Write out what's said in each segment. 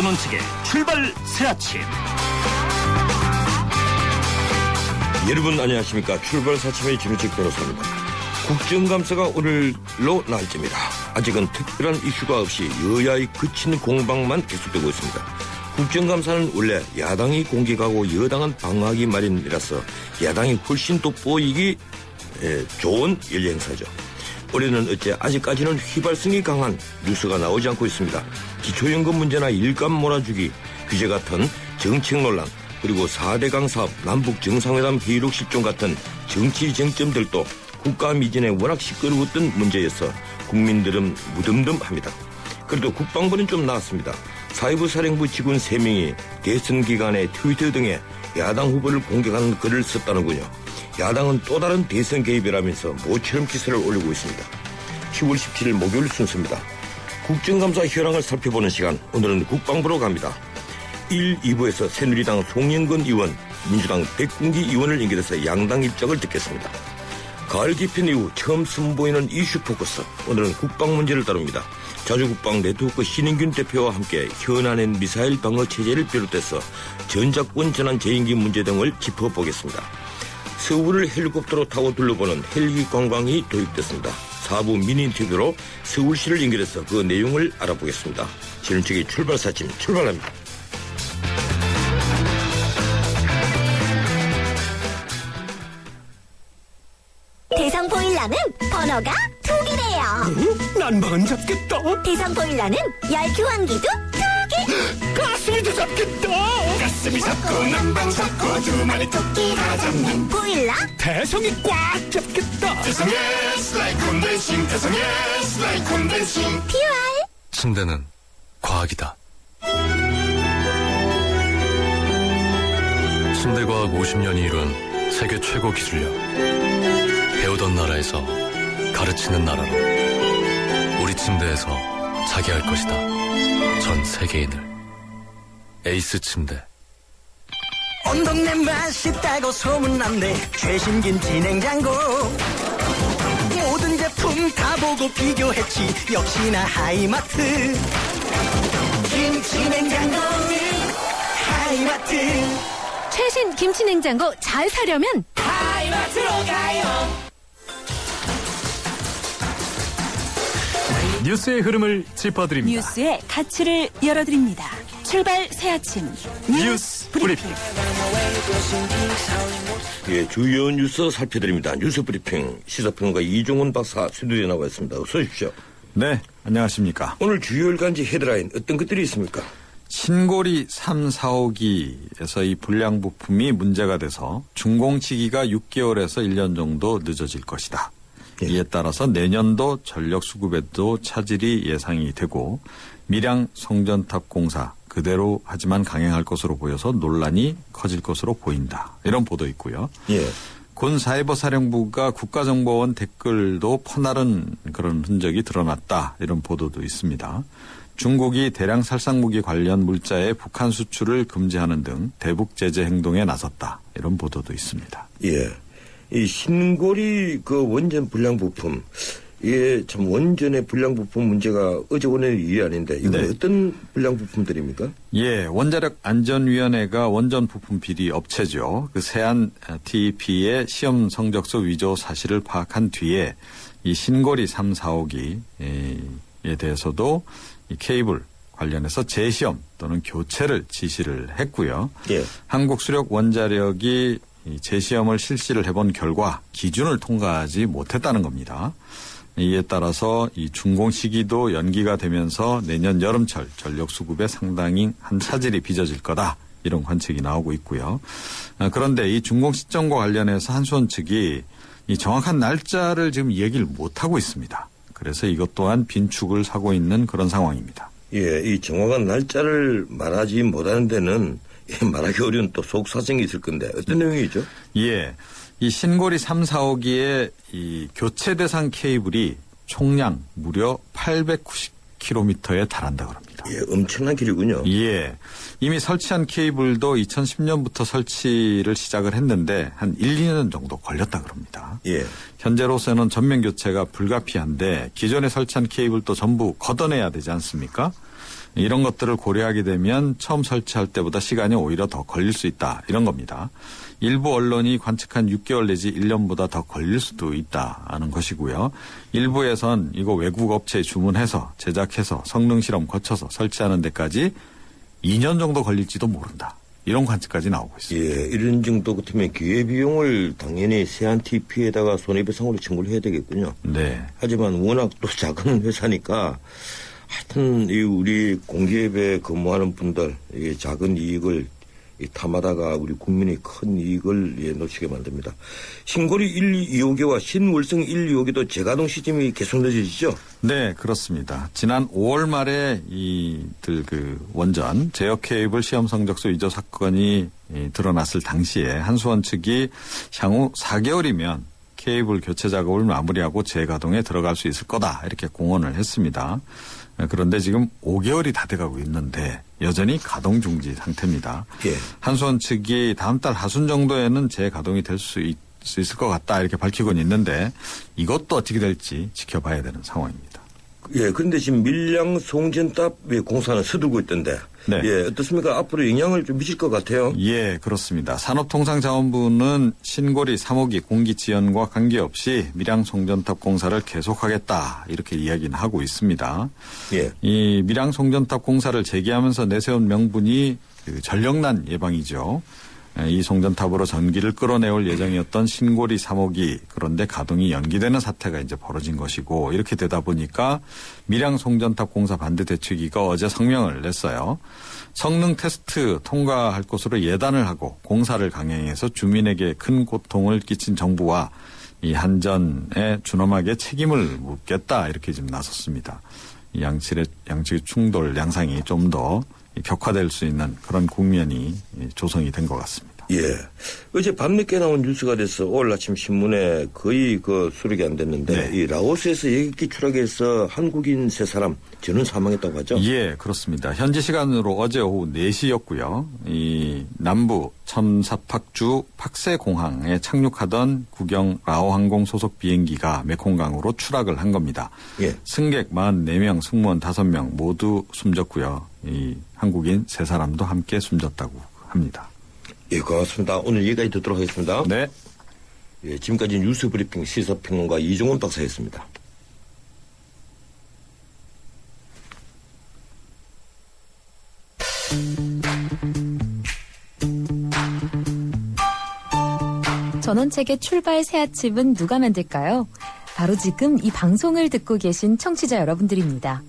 전원책의 출발 새아침. 여러분 안녕하십니까. 출발 새아침의 진우책 변호사입니다. 국정감사가 오늘로 날짜입니다. 아직은 특별한 이슈가 없이 여야의 그친 공방만 계속되고 있습니다. 국정감사는 원래 야당이 공격하고 여당은 방어하기 마련이라서 야당이 훨씬 돋보이기 좋은 연례행사죠. 올해는 어째 아직까지는 휘발성이 강한 뉴스가 나오지 않고 있습니다. 기초연금 문제나 일감 몰아주기, 규제 같은 정책 논란, 그리고 4대강 사업, 남북 정상회담 회의록 실종 같은 정치 쟁점들도 국가 미진에 워낙 시끄러웠던 문제여서 국민들은 무덤덤합니다. 그래도 국방부는 좀 나았습니다. 사회부 사령부 직원 3명이 대선 기간에 트위터 등에 야당 후보를 공격하는 글을 썼다는군요. 야당은 또 다른 대선 개입이라면서 모처럼 기사를 올리고 있습니다. 10월 17일 목요일 순서입니다. 국정감사 현황을 살펴보는 시간, 오늘은 국방부로 갑니다. 1, 2부에서 새누리당 송영건 의원, 민주당 백군기 의원을 연결해서 양당 입장을 듣겠습니다. 가을 개편 이후 처음 선보이는 이슈 포커스, 오늘은 국방 문제를 다룹니다. 자주국방 네트워크 신인균 대표와 함께 현안의 미사일 방어 체제를 비롯해서 전작권 전환 재임기 문제 등을 짚어보겠습니다. 서울을 헬리콥터로 타고 둘러보는 헬기 관광이 도입됐습니다. 4부 미니 인터뷰로 서울시를 연결해서 그 내용을 알아보겠습니다. 진흥책의 출발 사진 출발합니다. 대상 보일러는 번호가 2개래요. 난방은 잡겠다. 대상 보일러는 열 교환기도 2개. 가스미도 잡겠다. 가스미 잡고 난방 잡고 두 마리 토끼 다 잡는 보일러 대성이 꽉 잡겠다. 대성의 슬라이 콘덴싱, 대성의 슬라이 콘덴싱. PUR. 침대는 과학이다. 침대과학 50년이 이룬 세계 최고 기술력. 배우던 나라에서 가르치는 나라로 우리 침대에서 자기 할 것이다. 전 세계인을. 에이스 침대. 온 동네 맛있다고 소문난데 최신 김치 냉장고 모든 제품 다 보고 비교했지 역시나 하이마트 김치 냉장고는 하이마트. 최신 김치냉장고 잘 사려면 하이마트로 가요. 뉴스의 흐름을 짚어드립니다. 뉴스의 가치를 열어드립니다. 출발 새아침 뉴스 브리핑. 예, 주요 뉴스 살펴드립니다. 뉴스 브리핑 시사평론가 이종훈 박사 스튜디오에 나와 있습니다. 어서 오십시오. 네, 안녕하십니까. 오늘 주요 일간지 헤드라인 어떤 것들이 있습니까? 신고리 3, 4호기에서 이 불량 부품이 문제가 돼서 준공 시기가 6개월에서 1년 정도 늦어질 것이다. 예. 이에 따라서 내년도 전력 수급에도 차질이 예상이 되고 밀양 성전탑 공사 그대로 하지만 강행할 것으로 보여서 논란이 커질 것으로 보인다. 이런 보도 있고요. 예. 군 사이버 사령부가 국가정보원 댓글도 퍼나른 그런 흔적이 드러났다. 이런 보도도 있습니다. 중국이 대량 살상무기 관련 물자의 북한 수출을 금지하는 등 대북 제재 행동에 나섰다. 이런 보도도 있습니다. 예. 이 신고리 그 원전 불량 부품, 이게 참 원전의 불량 부품 문제가 어제 오늘 일이 아닌데 이건 네. 어떤 불량 부품들입니까? 예, 원자력 안전위원회가 원전 부품 비리 업체죠. 그 세안 TEP의 시험 성적서 위조 사실을 파악한 뒤에 이 신고리 3, 4호기에 대해서도 이 케이블 관련해서 재시험 또는 교체를 지시를 했고요. 예. 한국수력 원자력이 이 재시험을 실시를 해본 결과 기준을 통과하지 못했다는 겁니다. 이에 따라서 이 준공 시기도 연기가 되면서 내년 여름철 전력 수급에 상당히 한 차질이 빚어질 거다. 이런 관측이 나오고 있고요. 그런데 이 준공 시점과 관련해서 한수원 측이 이 정확한 날짜를 지금 얘기를 못하고 있습니다. 그래서 이것 또한 빈축을 사고 있는 그런 상황입니다. 예, 이 정확한 날짜를 말하지 못하는 데는 말하기 어려운 또 속사정이 있을 건데 어떤 내용이죠? 예. 이 신고리 3, 4호기의 이 교체 대상 케이블이 총량 무려 890km에 달한다 그럽니다. 예, 엄청난 길이군요. 예. 이미 설치한 케이블도 2010년부터 설치를 시작을 했는데 한 1, 2년 정도 걸렸다 그럽니다. 예. 현재로서는 전면 교체가 불가피한데 기존에 설치한 케이블도 전부 걷어내야 되지 않습니까? 이런 것들을 고려하게 되면 처음 설치할 때보다 시간이 오히려 더 걸릴 수 있다. 이런 겁니다. 일부 언론이 관측한 6개월 내지 1년보다 더 걸릴 수도 있다는 것이고요. 일부에선 이거 외국 업체에 주문해서 제작해서 성능 실험 거쳐서 설치하는 데까지 2년 정도 걸릴지도 모른다. 이런 관측까지 나오고 있습니다. 예, 이런 정도 같으면 기회비용을 당연히 세안TP에다가 손해배상으로 청구를 해야 되겠군요. 네. 하지만 워낙 또 작은 회사니까 하여튼 이 우리 공기업에 근무하는 분들 이 작은 이익을 탐하다가 우리 국민의 큰 이익을 놓치게 만듭니다. 신고리 1, 2호기와 신월성 1, 2호기도 재가동 시점이 계속 늦어지죠? 네, 그렇습니다. 지난 5월 말에 이들 원전 제어 케이블 시험 성적서 위조 사건이 드러났을 당시에 한수원 측이 향후 4개월이면 케이블 교체 작업을 마무리하고 재가동에 들어갈 수 있을 거다 이렇게 공언을 했습니다. 그런데 지금 5개월이 다 돼가고 있는데 여전히 가동 중지 상태입니다. 예. 한수원 측이 다음 달 하순 정도에는 재가동이 될 수 있을 것 같다 이렇게 밝히고는 있는데 이것도 어떻게 될지 지켜봐야 되는 상황입니다. 예, 그런데 지금 밀양 송전탑 공사는 서두르고 있던데. 네. 예, 어떻습니까? 앞으로 영향을 좀 미칠 것 같아요. 예, 그렇습니다. 산업통상자원부는 신고리 3호기 공기 지연과 관계없이 밀양 송전탑 공사를 계속하겠다 이렇게 이야기는 하고 있습니다. 예. 이 밀양 송전탑 공사를 재개하면서 내세운 명분이 전력난 예방이죠. 이 송전탑으로 전기를 끌어내올 예정이었던 신고리 3호기 그런데 가동이 연기되는 사태가 이제 벌어진 것이고 이렇게 되다 보니까 밀양 송전탑 공사 반대 대책위가 어제 성명을 냈어요. 성능 테스트 통과할 것으로 예단을 하고 공사를 강행해서 주민에게 큰 고통을 끼친 정부와 이 한전에 준엄하게 책임을 묻겠다 이렇게 지금 나섰습니다. 이 양측의 충돌 양상이 좀 더 격화될 수 있는 그런 국면이 조성이 된 것 같습니다. 예. 어제 밤늦게 나온 뉴스가 돼서 오늘 아침 신문에 거의 수록이 안 됐는데, 네. 이 라오스에서 예객기 추락해서 한국인 3사람 전원 사망했다고 하죠? 예, 그렇습니다. 현지 시간으로 어제 오후 4시였고요. 이 남부 첨사팍주 팍세공항에 착륙하던 국영 라오항공 소속 비행기가 메콩강으로 추락을 한 겁니다. 예. 승객 44명, 승무원 5명 모두 숨졌고요. 이 한국인 3사람도 함께 숨졌다고 합니다. 예, 고맙습니다. 오늘 여기까지 듣도록 하겠습니다. 네. 예, 지금까지 뉴스 브리핑 시사평론가 이종훈 박사였습니다. 전원책의 출발 새 아침은 누가 만들까요? 바로 지금 이 방송을 듣고 계신 청취자 여러분들입니다.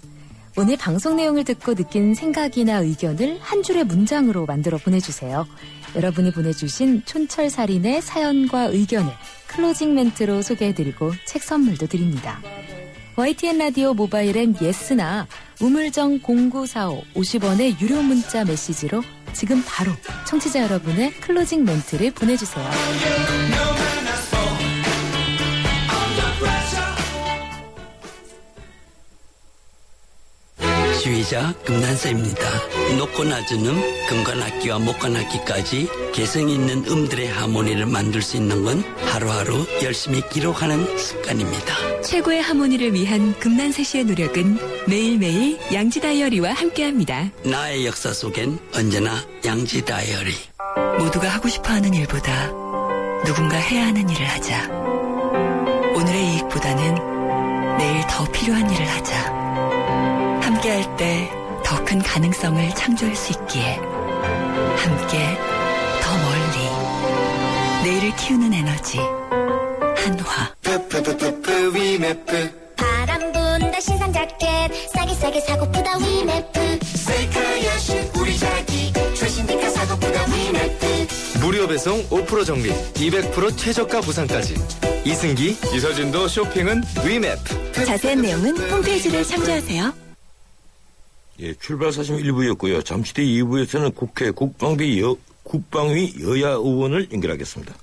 오늘 방송 내용을 듣고 느낀 생각이나 의견을 한 줄의 문장으로 만들어 보내주세요. 여러분이 보내주신 촌철살인의 사연과 의견을 클로징 멘트로 소개해드리고 책 선물도 드립니다. YTN 라디오 모바일 앱 예스나 우물정 0945 50원의 유료 문자 메시지로 지금 바로 청취자 여러분의 클로징 멘트를 보내주세요. 지휘자 금난사입니다. 높고 낮은 금관악기와 목관악기까지 개성 있는 음들의 하모니를 만들 수 있는 건 하루하루 열심히 기록하는 습관입니다. 최고의 하모니를 위한 금난세 씨의 노력은 매일매일 양지 다이어리와 함께합니다. 나의 역사 속엔 언제나 양지 다이어리. 모두가 하고 싶어하는 일보다 누군가 해야 하는 일을 하자. 오늘의 이익보다는 내일 더 필요한 일을 하자. 함께할 때 더 큰 가능성을 창조할 수 있기에 함께 더 멀리 내일을 키우는 에너지 한화. 바람 분다 신상 자켓 싸게 사고프다 위메프 세카야신 우리 자기 최신 디카 사고프다 위메프 무료 배송 5% 정리 200% 최저가 부상까지 이승기 이서진도 쇼핑은 위맵. 자세한 내용은 홈페이지를 참조하세요. 예, 출발 사심 1부였고요. 잠시 뒤 2부에서는 국회 국방위 여야 의원을 연결하겠습니다.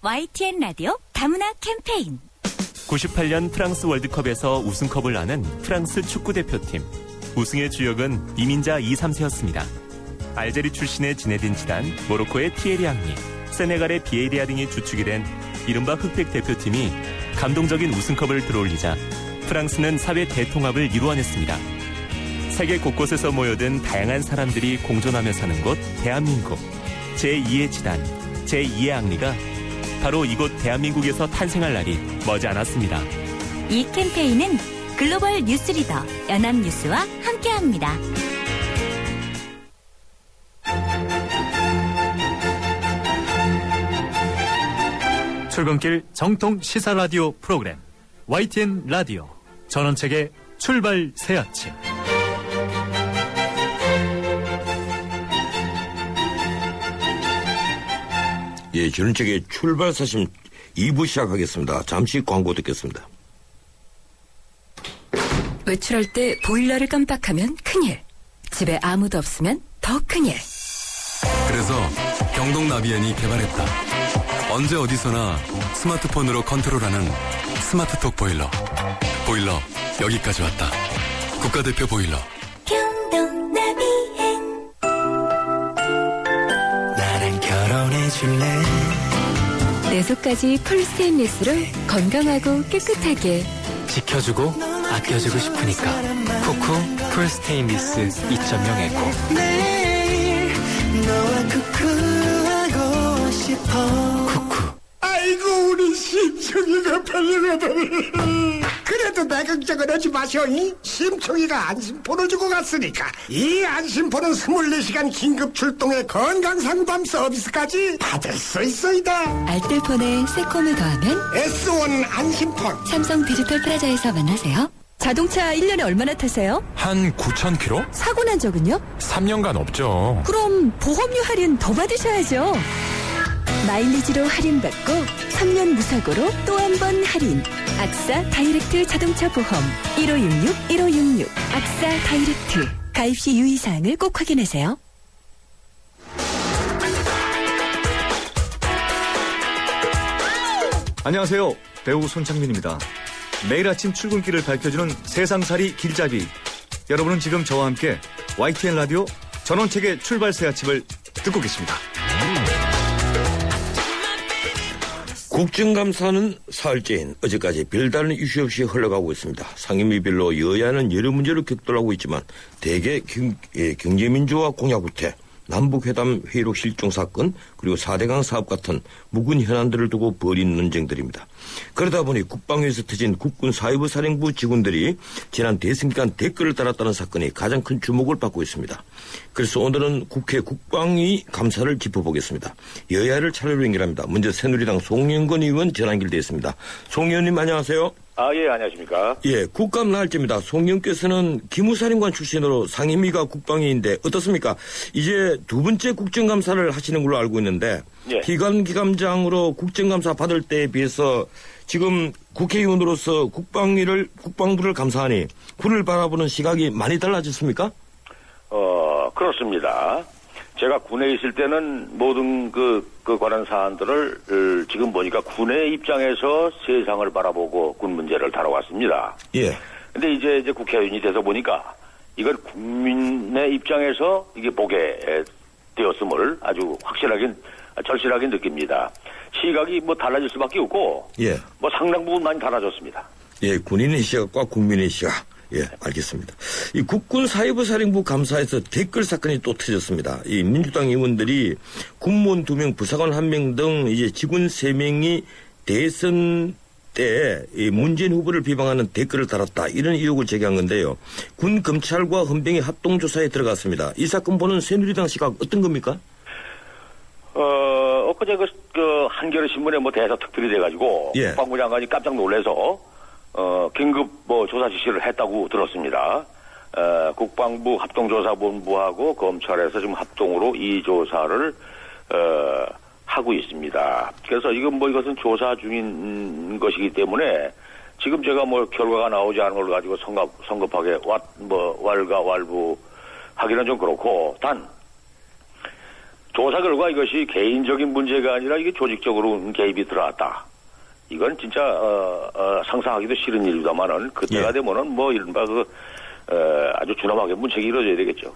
YTN 라디오 다문화 캠페인 98년 프랑스 월드컵에서 우승컵을 나는 프랑스 축구대표팀. 우승의 주역은 이민자 2, 3세였습니다. 알제리 출신의 지네딘 지단, 모로코의 티에리 앙리, 세네갈의 비에이리아 등이 주축이 된 이른바 흑백 대표팀이 감동적인 우승컵을 들어올리자 프랑스는 사회 대통합을 이루어냈습니다. 세계 곳곳에서 모여든 다양한 사람들이 공존하며 사는 곳 대한민국. 제2의 지단, 제2의 악리가 바로 이곳 대한민국에서 탄생할 날이 머지않았습니다. 이 캠페인은 글로벌 뉴스리더 연합뉴스와 함께합니다. 출근길 정통 시사 라디오 프로그램 YTN 라디오 전원책의 출발 새 아침. 예, 전원책의 출발 사심 2부 시작하겠습니다. 잠시 광고 듣겠습니다. 외출할 때 보일러를 깜빡하면 큰일. 집에 아무도 없으면 더 큰일. 그래서 경동 나비엔이 개발했다. 언제 어디서나 스마트폰으로 컨트롤하는 스마트톡 보일러. 보일러 여기까지 왔다. 국가대표 보일러. 경동나비엔 나랑 결혼해줄래? 내 속까지 풀 스테인리스로 건강하고 깨끗하게 지켜주고 아껴주고 싶으니까 쿠쿠 풀 스테인리스 2.0 에코. 매일 너와 쿠쿠하고 싶어. 쿠쿠. 아이고 우리 심청이가 팔려가다니. 그래도 내 걱정은 하지 마셔. 심청이가 안심폰을 주고 갔으니까 이 안심폰은 24시간 긴급 출동의 건강상담 서비스까지 받을 수 있어이다. 알뜰폰에 새콤을 더하면 S1 안심폰. 삼성 디지털 프라자에서 만나세요. 자동차 1년에 얼마나 타세요? 한 9,000km? 사고 난 적은요? 3년간 없죠. 그럼 보험료 할인 더 받으셔야죠. 마일리지로 할인받고 3년 무사고로 또 한 번 할인. 악사 다이렉트 자동차 보험 1566 악사 다이렉트. 가입 시 유의사항을 꼭 확인하세요. 안녕하세요. 배우 손창민입니다. 매일 아침 출근길을 밝혀주는 세상살이 길잡이. 여러분은 지금 저와 함께 YTN 라디오 전원책의 출발 새 아침을 듣고 계십니다. 국정감사는 사흘째인 어제까지 별다른 이슈 없이 흘러가고 있습니다. 상임위별로 여야는 여러 문제를 격돌하고 있지만 대개 경제민주화 공약 후퇴, 남북회담 회의록 실종 사건, 그리고 4대강 사업 같은 묵은 현안들을 두고 벌인 논쟁들입니다. 그러다 보니 국방위에서 터진 국군 사이버 사령부 직원들이 지난 대선 기간 댓글을 달았다는 사건이 가장 큰 주목을 받고 있습니다. 그래서 오늘은 국회 국방위 감사를 짚어보겠습니다. 여야를 차례로 연결합니다. 먼저 새누리당 송영건 의원 전화 연결되어 있습니다. 송 의원님 안녕하세요. 예, 안녕하십니까. 예, 국감 나흘째입니다. 송 의원께서는 기무사령관 출신으로 상임위가 국방위인데 어떻습니까? 이제 두 번째 국정감사를 하시는 걸로 알고 있는데 예. 기관기감장으로 국정감사 받을 때에 비해서 지금 국회의원으로서 국방부를 감사하니 군을 바라보는 시각이 많이 달라졌습니까? 그렇습니다. 제가 군에 있을 때는 모든 그 관한 사안들을 지금 보니까 군의 입장에서 세상을 바라보고 군 문제를 다뤄왔습니다. 예. 근데 이제 국회의원이 돼서 보니까 이걸 국민의 입장에서 이게 보게 되었음을 아주 절실하게 느낍니다. 시각이 달라질 수밖에 없고. 예. 상당 부분 많이 달라졌습니다. 예, 군인의 시각과 국민의 시각. 예, 알겠습니다. 이 국군 사이버 사령부 감사에서 댓글 사건이 또 터졌습니다. 이 민주당 의원들이 군무원 2명, 부사관 1명 등 이제 직원 3명이 대선 때 이 문재인 후보를 비방하는 댓글을 달았다. 이런 의혹을 제기한 건데요. 군 검찰과 헌병이 합동 조사에 들어갔습니다. 이 사건 보는 새누리당 시각 어떤 겁니까? 엊그제 그 한겨레 신문에 대사 특필이 돼가지고 예. 국방부 장관이 깜짝 놀라서 긴급 조사 지시를 했다고 들었습니다. 국방부 합동조사본부하고 검찰에서 지금 합동으로 이 조사를 하고 있습니다. 그래서 이것은 조사 중인 것이기 때문에 지금 제가 결과가 나오지 않은 걸 가지고 성급하게 왈가왈부하기는 좀 그렇고, 단 조사 결과 이것이 개인적인 문제가 아니라 이게 조직적으로 개입이 들어왔다. 이건 진짜 상상하기도 싫은 일이다만은 그때가 되면은 이른바 아주 준엄하게 문책이 이루어져야 되겠죠.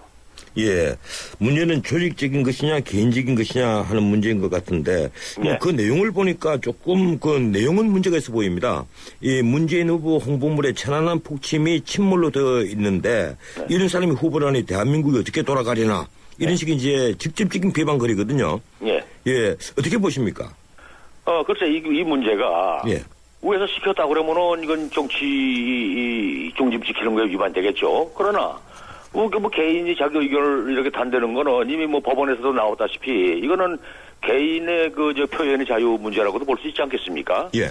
예, 문제는 조직적인 것이냐 개인적인 것이냐 하는 문제인 것 같은데 예. 그 내용을 보니까 조금 그 내용은 문제가 있어 보입니다. 이 문재인 후보 홍보물에 천안함 폭침이 침몰로 되어 있는데 이런 사람이 후보라니 대한민국이 어떻게 돌아가려나 이런 식의 이제 직접적인 비방거리거든요. 예. 예, 어떻게 보십니까? 글쎄 이 문제가 예. 위에서 시켰다 그러면은 이건 정치 중립 지키는 거에 위반되겠죠. 그러나 뭐 개인이 자기 의견을 이렇게 단대는 거는 이미 뭐 법원에서도 나왔다시피 이거는 개인의 그 저 표현의 자유 문제라고도 볼 수 있지 않겠습니까? 예.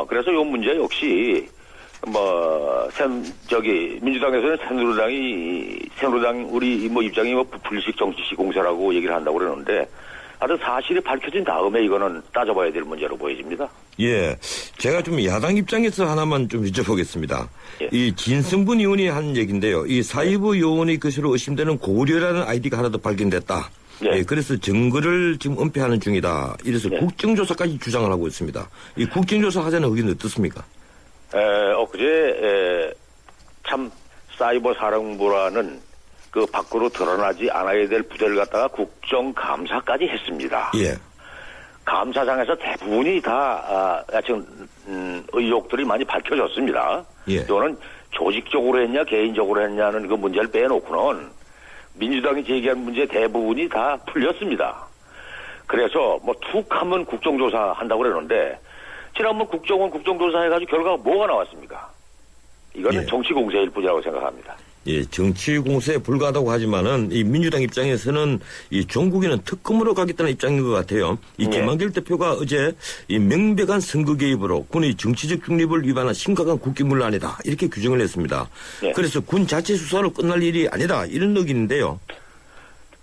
그래서 이 문제 역시 민주당에서는 새누리당 우리 뭐 입장이 뭐 불식 정치 시공세라고 얘기를 한다고 그러는데 하여튼 사실이 밝혀진 다음에 이거는 따져봐야 될 문제로 보여집니다. 예. 제가 좀 야당 입장에서 하나만 좀 여쭤보겠습니다. 예. 이 진성분 의원이 한 얘기인데요. 이 사이버 요원의 것으로 의심되는 고려라는 아이디가 하나 더 발견됐다. 예. 예, 그래서 증거를 지금 은폐하는 중이다. 이래서 예. 국정조사까지 주장을 하고 있습니다. 이 국정조사 하자는 의견은 어떻습니까? 엊그제 참 사이버 사령부라는 그 밖으로 드러나지 않아야 될 부대를 갖다가 국정감사까지 했습니다. 예. 감사장에서 대부분이 다 지금 의혹들이 많이 밝혀졌습니다. 예. 이거는 조직적으로 했냐 개인적으로 했냐는 그 문제를 빼놓고는 민주당이 제기한 문제 대부분이 다 풀렸습니다. 그래서 뭐 툭 하면 국정조사 한다고 그러는데 지난번 국정원 국정조사 해가지고 결과가 뭐가 나왔습니까? 이거는 예. 정치 공세일 뿐이라고 생각합니다. 예, 정치 공세에 불과하다고 하지만은 이 민주당 입장에서는 이 종국에는 특검으로 가겠다는 입장인 것 같아요. 이 예. 김한길 대표가 어제 이 명백한 선거 개입으로 군의 정치적 중립을 위반한 심각한 국기문란이다 이렇게 규정을 했습니다. 예. 그래서 군 자체 수사로 끝날 일이 아니다 이런 의견인데요.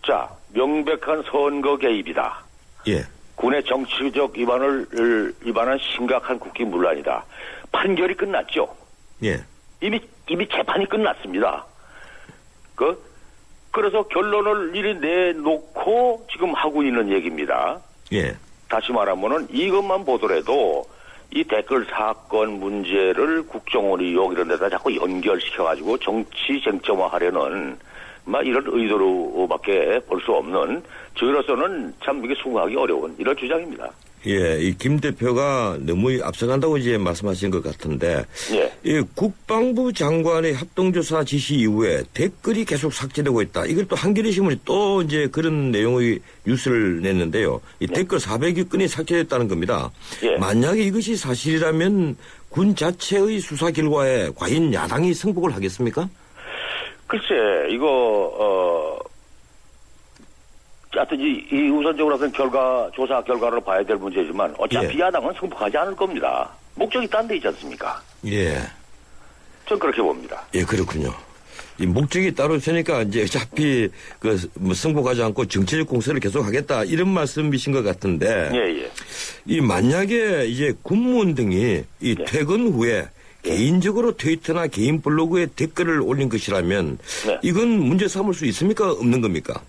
자, 명백한 선거 개입이다. 예, 군의 정치적 위반한 심각한 국기문란이다. 판결이 끝났죠. 예, 이미 재판이 끝났습니다. 그래서 결론을 이리 내놓고 지금 하고 있는 얘기입니다. 예, 다시 말하면은 이것만 보더라도 이 댓글 사건 문제를 국정원이 이런 데다 자꾸 연결시켜가지고 정치 쟁점화하려는 이런 의도로밖에 볼 수 없는 저희로서는 참 이게 수긍하기 어려운 이런 주장입니다. 예, 이 김 대표가 너무 앞서간다고 이제 말씀하신 것 같은데, 예. 이 국방부 장관의 합동조사 지시 이후에 댓글이 계속 삭제되고 있다. 이걸 또 한겨레 신문이 또 이제 그런 내용의 뉴스를 냈는데요. 이 댓글 400여 건이 삭제됐다는 겁니다. 예. 만약에 이것이 사실이라면 군 자체의 수사 결과에 과연 야당이 승복을 하겠습니까? 글쎄, 하여튼 이 우선적으로 조사 결과를 봐야 될 문제지만 어차피 예. 야당은 승복하지 않을 겁니다. 목적이 딴 데 있지 않습니까? 예. 전 그렇게 봅니다. 예, 그렇군요. 이 목적이 따로 있으니까 이제 어차피 승복하지 않고 정치적 공세를 계속하겠다 이런 말씀이신 것 같은데. 예. 이 만약에 이제 군무원 등이 이 네. 퇴근 후에 개인적으로 트위터나 개인 블로그에 댓글을 올린 것이라면 네. 이건 문제 삼을 수 있습니까? 없는 겁니까?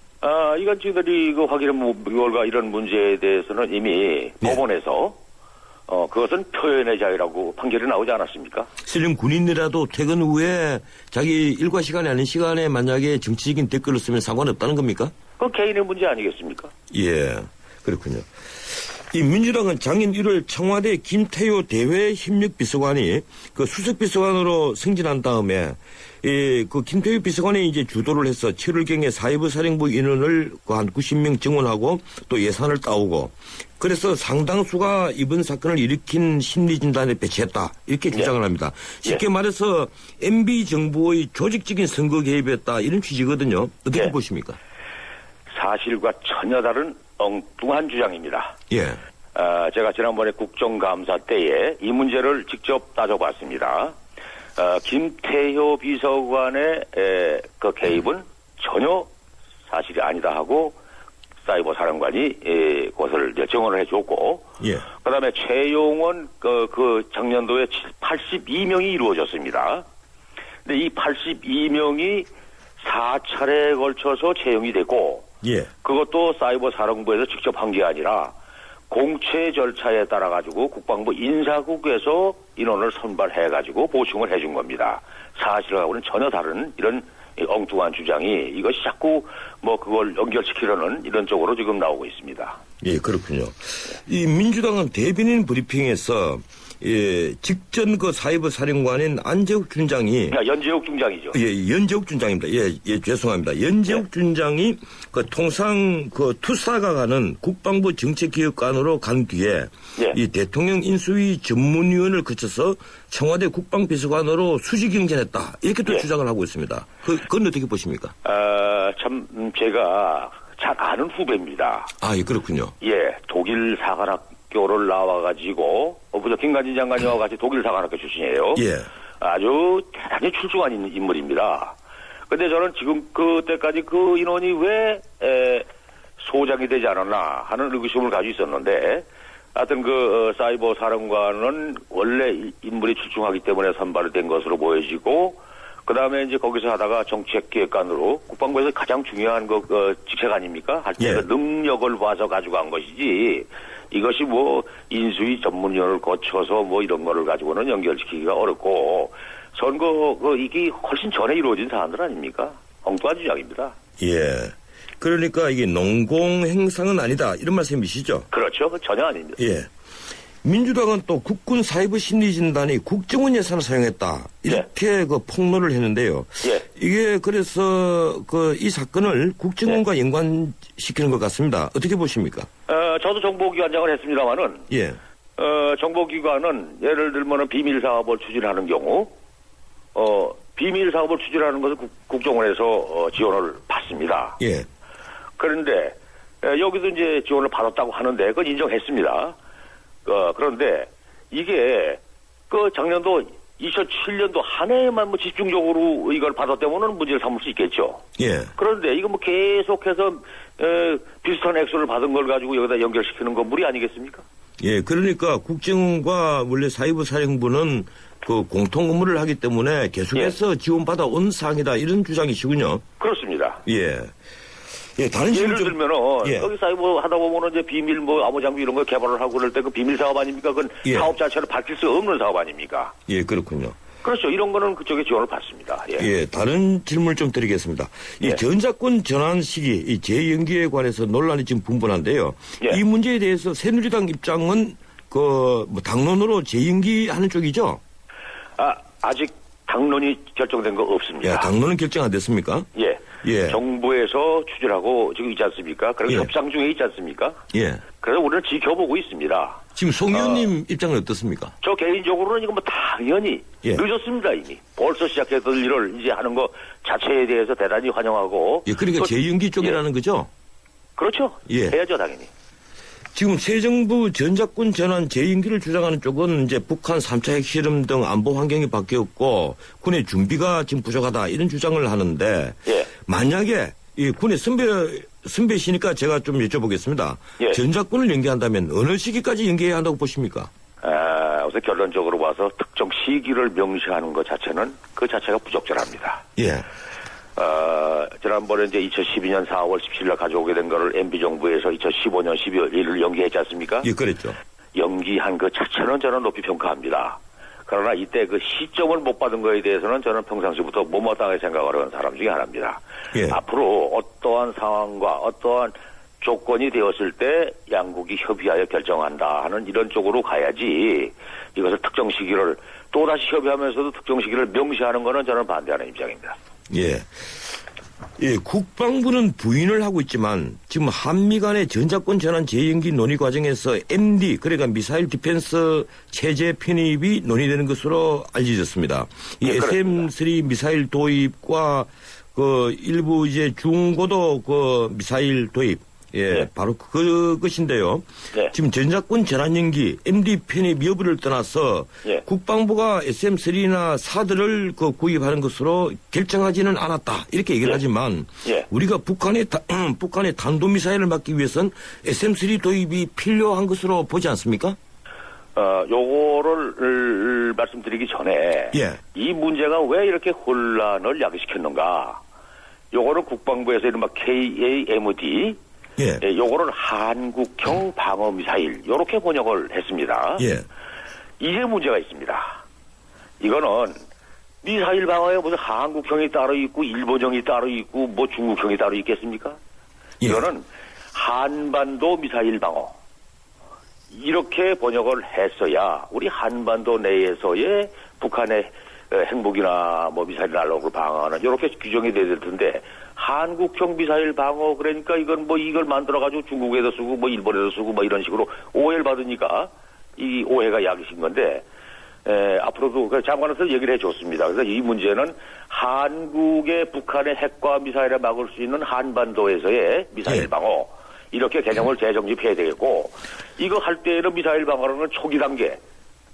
이건 저희들이 확인한 결과 이런 문제에 대해서는 이미 법원에서 그것은 표현의 자유라고 판결이 나오지 않았습니까? 실은 군인이라도 퇴근 후에 자기 일과 시간이 아닌 시간에 만약에 정치적인 댓글을 쓰면 상관없다는 겁니까? 그 개인의 문제 아니겠습니까? 예, 그렇군요. 이 민주당은 작년 1월 청와대 김태효 대외협력비서관이 그 수석비서관으로 승진한 다음에 그 김태효 비서관이 이제 주도를 해서 7월경에 사이버 사령부 인원을 한 90명 증원하고 또 예산을 따오고 그래서 상당수가 이번 사건을 일으킨 심리진단에 배치했다 이렇게 주장을 합니다. 쉽게 말해서 MB 정부의 조직적인 선거 개입이었다 이런 취지거든요. 어떻게 보십니까? 사실과 전혀 다른 엉뚱한 주장입니다. 예. 제가 지난번에 국정감사 때에 이 문제를 직접 따져봤습니다. 김태효 비서관의 그 개입은 전혀 사실이 아니다 하고 사이버 사령관이 그것을 증언을 해줬고, 예. 그다음에 채용은 그 작년도에 82명이 이루어졌습니다. 근데 이 82명이 4차례에 걸쳐서 채용이 됐고, 예. 그것도 사이버 사령부에서 직접 한 게 아니라 공채 절차에 따라 가지고 국방부 인사국에서 인원을 선발해 가지고 보충을 해준 겁니다. 사실하고는 전혀 다른 이런 이 엉뚱한 주장이 이것이 자꾸 뭐 그걸 연결시키려는 이런 쪽으로 지금 나오고 있습니다. 예, 그렇군요. 이 민주당은 대변인 브리핑에서 직전 그 사이버 사령관인 안재욱 준장이 연재욱 중장이죠. 예, 연재욱 준장입니다. 예, 죄송합니다. 연재욱 준장이 그 통상 그 투사가 가는 국방부 정책기획관으로 간 뒤에 이 대통령 인수위 전문위원을 거쳐서 청와대 국방비서관으로 수직 경전했다. 이렇게 또 주장을 하고 있습니다. 그건 어떻게 보십니까? 참 제가 잘 아는 후배입니다. 아, 예, 그렇군요. 예, 독일 사관학교를 나와가지고 김관진 장관님과 같이 독일 사관학교 출신이에요. 예. 아주 대단히 출중한 인물입니다. 근데 저는 지금 그때까지 그 인원이 왜 소장이 되지 않았나 하는 의구심을 가지고 있었는데, 하여튼 사이버 사령관은 원래 인물이 출중하기 때문에 선발된 것으로 보여지고, 그 다음에 이제 거기서 하다가 정책기획관으로 국방부에서 가장 중요한 직책 아닙니까? 할 때 능력을 봐서 가지고 간 것이지, 이것이 뭐 인수위 전문위원을 거쳐서 뭐 이런 거를 가지고는 연결시키기가 어렵고, 선거 이게 훨씬 전에 이루어진 사안들 아닙니까? 엉뚱한 주장입니다. 예. 그러니까 이게 농공 행상은 아니다 이런 말씀이시죠? 그렇죠. 전혀 아닙니다. 예. 민주당은 또 국군 사이버 심리진단이 국정원 예산을 사용했다 이렇게 폭로를 했는데요. 이게 그래서 이 사건을 국정원과 연관시키는 것 같습니다. 어떻게 보십니까? 저도 정보기관장을 했습니다만은 정보기관은 예를 들면은 비밀 사업을 추진하는 경우 비밀 사업을 추진하는 것을 국정원에서 지원을 받습니다. 예. 그런데 여기도 이제 지원을 받았다고 하는데 그건 인정했습니다. 그런데 이게 작년도 2007년도 한 해에만 뭐 집중적으로 이걸 받았다면은 문제를 삼을 수 있겠죠. 예. 그런데 이거 뭐 계속해서 비슷한 액수를 받은 걸 가지고 여기다 연결시키는 건 무리 아니겠습니까? 예. 그러니까 국정원과 원래 사이버 사령부는 공통 업무를 하기 때문에 계속해서 지원받아 온 사항이다 이런 주장이시군요. 그렇습니다. 예. 예, 다른 예를 들면은 여기 사이버 하다 보면은 이제 비밀 암호 장비 이런 거 개발을 하고 그럴 때 그 비밀 사업 아닙니까? 그건 사업 자체를 밝힐 수 없는 사업 아닙니까? 예, 그렇군요. 그렇죠. 이런 거는 그쪽에 지원을 받습니다. 예, 다른 질문을 좀 드리겠습니다. 이 전작권 전환 시기, 이 재연기에 관해서 논란이 지금 분분한데요. 이 문제에 대해서 새누리당 입장은 당론으로 재연기하는 쪽이죠? 아직 당론이 결정된 거 없습니다. 예, 당론은 결정 안 됐습니까? 예. 예. 정부에서 추진하고 지금 있지 않습니까? 그래서 협상 중에 있지 않습니까? 예. 그래서 우리는 지켜보고 있습니다. 지금 송 의원님 입장은 어떻습니까? 저 개인적으로는 이거 뭐 당연히 늦었습니다 이미. 벌써 시작했던 일을 이제 하는 거 자체에 대해서 대단히 환영하고. 예, 그러니까 재연기 쪽이라는 거죠? 그렇죠. 예. 해야죠 당연히. 지금 새 정부 전작권 전환 재임기를 주장하는 쪽은 이제 북한 3차 핵실험 등 안보 환경이 바뀌었고 군의 준비가 지금 부족하다 이런 주장을 하는데 만약에 이 군의 선배시니까 제가 좀 여쭤보겠습니다. 전작권을 연기한다면 어느 시기까지 연기해야 한다고 보십니까? 우선 결론적으로 봐서 특정 시기를 명시하는 것 자체는 그 자체가 부적절합니다. 예. 지난번에 이제 2012년 4월 17일 가져오게 된 거를 MB정부에서 2015년 12월 1일 연기했지 않습니까? 예, 그랬죠. 연기한 그 자체는 저는 높이 평가합니다. 그러나 이때 그 시점을 못 받은 거에 대해서는 저는 평상시부터 못마땅하게 생각을 하는 사람 중에 하나입니다. 앞으로 어떠한 상황과 어떠한 조건이 되었을 때 양국이 협의하여 결정한다 하는 이런 쪽으로 가야지 이것을 특정 시기를 또다시 협의하면서도 특정 시기를 명시하는 거는 저는 반대하는 입장입니다. 예. 예, 국방부는 부인을 하고 있지만 지금 한미 간의 전작권 전환 재연기 논의 과정에서 MD 그러니까 미사일 디펜스 체제 편입이 논의되는 것으로 알려졌습니다. 이 SM-3 미사일 도입과 일부 이제 중고도 미사일 도입 바로 그것인데요. 지금 전작권 전환 연기, MD 편입 여부를 떠나서 국방부가 SM-3나 사드를 구입하는 것으로 결정하지는 않았다. 이렇게 얘기를 하지만 우리가 북한의 탄도미사일을 막기 위해서는 SM-3 도입이 필요한 것으로 보지 않습니까? 요거를 말씀드리기 전에 이 문제가 왜 이렇게 혼란을 야기시켰는가? 요거를 국방부에서 이른바 KAMD 요거는 한국형 방어미사일 요렇게 번역을 했습니다. 이게 문제가 있습니다. 이거는 미사일 방어에 무슨 한국형이 따로 있고 일본형이 따로 있고 뭐 중국형이 따로 있겠습니까? 예. 이거는 한반도 미사일 방어 이렇게 번역을 했어야 우리 한반도 내에서의 북한의 핵무기나 뭐 미사일 날라오고 방어하는 이렇게 규정이 돼야 될 텐데 한국형 미사일 방어 그러니까 이건 뭐 이걸 만들어가지고 중국에도 쓰고 뭐 일본에도 쓰고 뭐 이런 식으로 오해를 받으니까 이 오해가 야기신 건데 앞으로도 장관에서 얘기를 해줬습니다. 그래서 이 문제는 한국의 북한의 핵과 미사일을 막을 수 있는 한반도에서의 미사일 방어 이렇게 개념을 재정립해야 되겠고 이거 할 때에는 미사일 방어는 초기 단계,